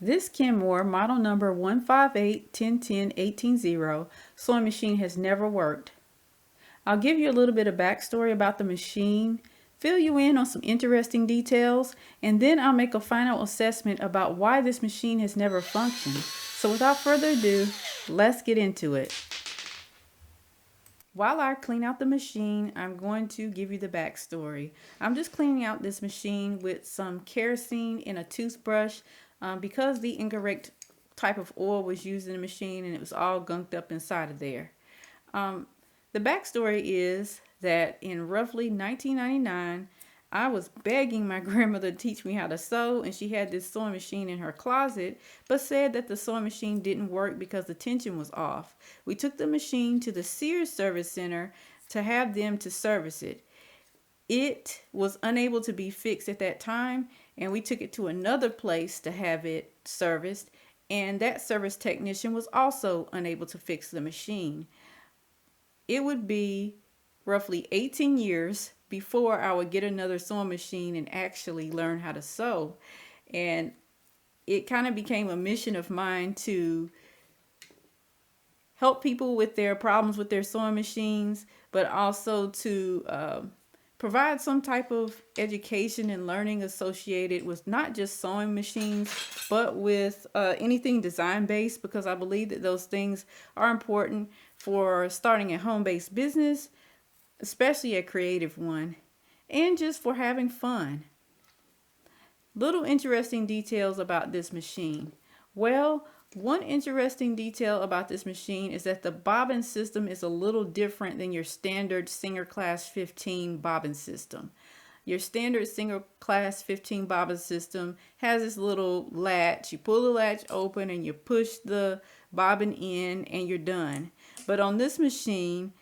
This Kenmore model number 158-1010-18-0 sewing machine has never worked. I'll give you a little bit of backstory about the machine, fill you in on some interesting details, and then I'll make a final assessment about why this machine has never functioned. So without further ado, let's get into it. While I clean out the machine, I'm going to give you the backstory. I'm just cleaning out this machine with some kerosene and a toothbrush because the incorrect type of oil was used in the machine and it was all gunked up inside of there. The backstory is that in roughly 1999, I was begging my grandmother to teach me how to sew, and she had this sewing machine in her closet, but said that the sewing machine didn't work because the tension was off. We took the machine to the Sears Service Center to have them to service it. It was unable to be fixed at that time, and we took it to another place to have it serviced, and that service technician was also unable to fix the machine. It would be roughly 18 years before I would get another sewing machine and actually learn how to sew. And it kind of became a mission of mine to help people with their problems with their sewing machines, but also to provide some type of education and learning associated with not just sewing machines, but with anything design based, because I believe that those things are important for starting a home-based business, especially a creative one, and just for having fun. Little interesting details about this machine. Well, one interesting detail about this machine is that the bobbin system is a little different than your standard Singer Class 15 bobbin system. Your standard Singer Class 15 bobbin system has this little latch. You pull the latch open and you push the bobbin in and you're done. But on this machine,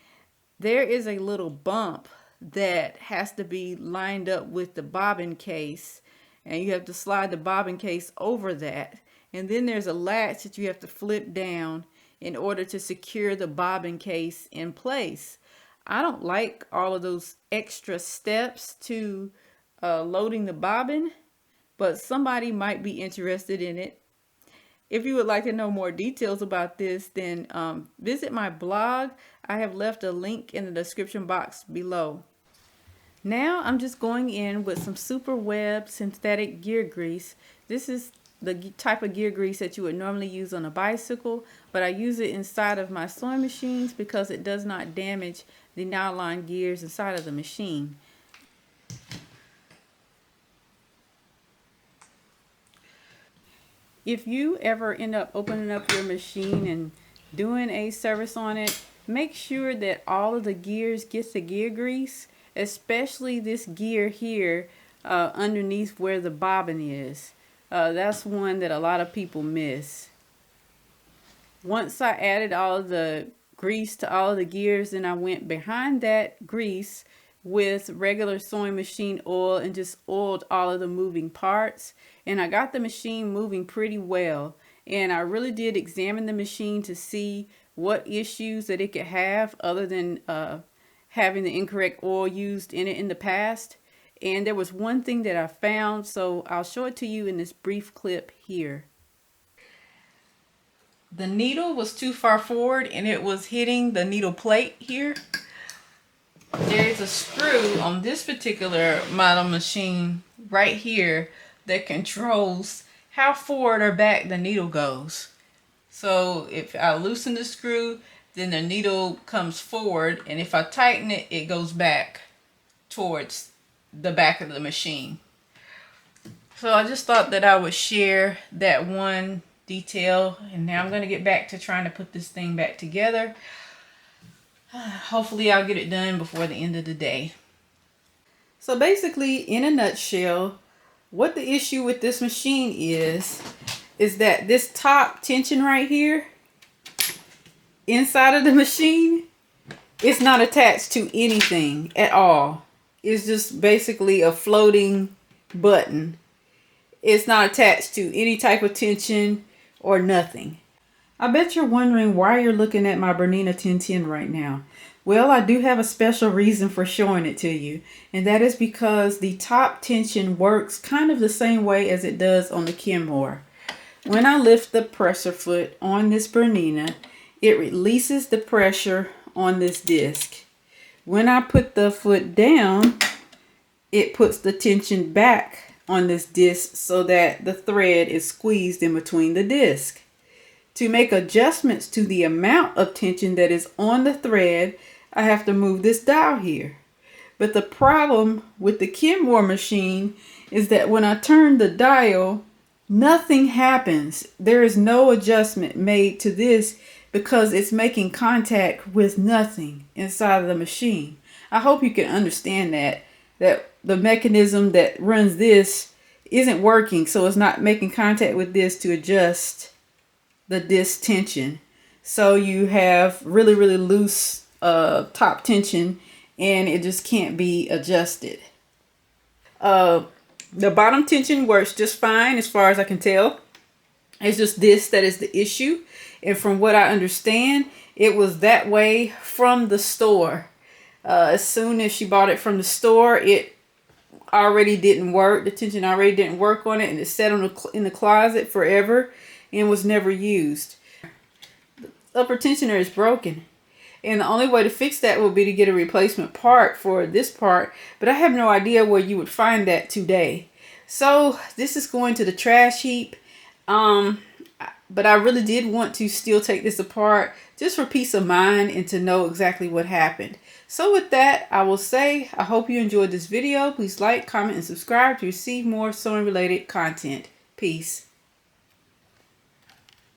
there is a little bump that has to be lined up with the bobbin case, and you have to slide the bobbin case over that. And then there's a latch that you have to flip down in order to secure the bobbin case in place. I don't like all of those extra steps to loading the bobbin, but somebody might be interested in it. If you would like to know more details about this, then visit my blog. I have left a link in the description box below. Now I'm just going in with some Super Web synthetic gear grease. This is the type of gear grease that you would normally use on a bicycle, but I use it inside of my sewing machines because it does not damage the nylon gears inside of the machine. If you ever end up opening up your machine and doing a service on it, make sure that all of the gears get the gear grease, especially this gear here underneath where the bobbin is. That's one that a lot of people miss. Once I added all of the grease to all of the gears, then I went behind that grease with regular sewing machine oil and just oiled all of the moving parts, and I got the machine moving pretty well. And I really did examine the machine to see what issues that it could have other than having the incorrect oil used in it in the past. And there was one thing that I found, so I'll show it to you in this brief clip here. The needle was too far forward and it was hitting the needle plate here. There's a screw on this particular model machine right here that controls how forward or back the needle goes. So if I loosen the screw, then the needle comes forward, and if I tighten it, it goes back towards the back of the machine. So I just thought that I would share that one detail, and now I'm going to get back to trying to put this thing back together. Hopefully I'll get it done before the end of the day. So basically, in a nutshell, what the issue with this machine is that this top tension right here inside of the machine is not attached to anything at all. It's just basically a floating button. It's not attached to any type of tension or nothing. I bet you're wondering why you're looking at my Bernina 1010 right now. Well, I do have a special reason for showing it to you, and that is because the top tension works kind of the same way as it does on the Kenmore. When I lift the presser foot on this Bernina, it releases the pressure on this disc. When I put the foot down, it puts the tension back on this disc so that the thread is squeezed in between the disc. To make adjustments to the amount of tension that is on the thread, I have to move this dial here. But the problem with the Kenmore machine is that when I turn the dial, nothing happens. There is no adjustment made to this because it's making contact with nothing inside of the machine. I hope you can understand that the mechanism that runs this isn't working, so it's not making contact with this to adjust the disc tension. So you have really, really loose top tension, and it just can't be adjusted. The bottom tension works just fine as far as I can tell. It's just this that is the issue. And from what I understand, it was that way from the store. As soon as she bought it from the store, it already didn't work. The tension already didn't work on it, and it sat in the closet forever and was never used. The upper tensioner is broken. And the only way to fix that would be to get a replacement part for this part. But I have no idea where you would find that today. So this is going to the trash heap. But I really did want to still take this apart just for peace of mind and to know exactly what happened. So with that, I will say I hope you enjoyed this video. Please like, comment, and subscribe to receive more sewing related content. Peace.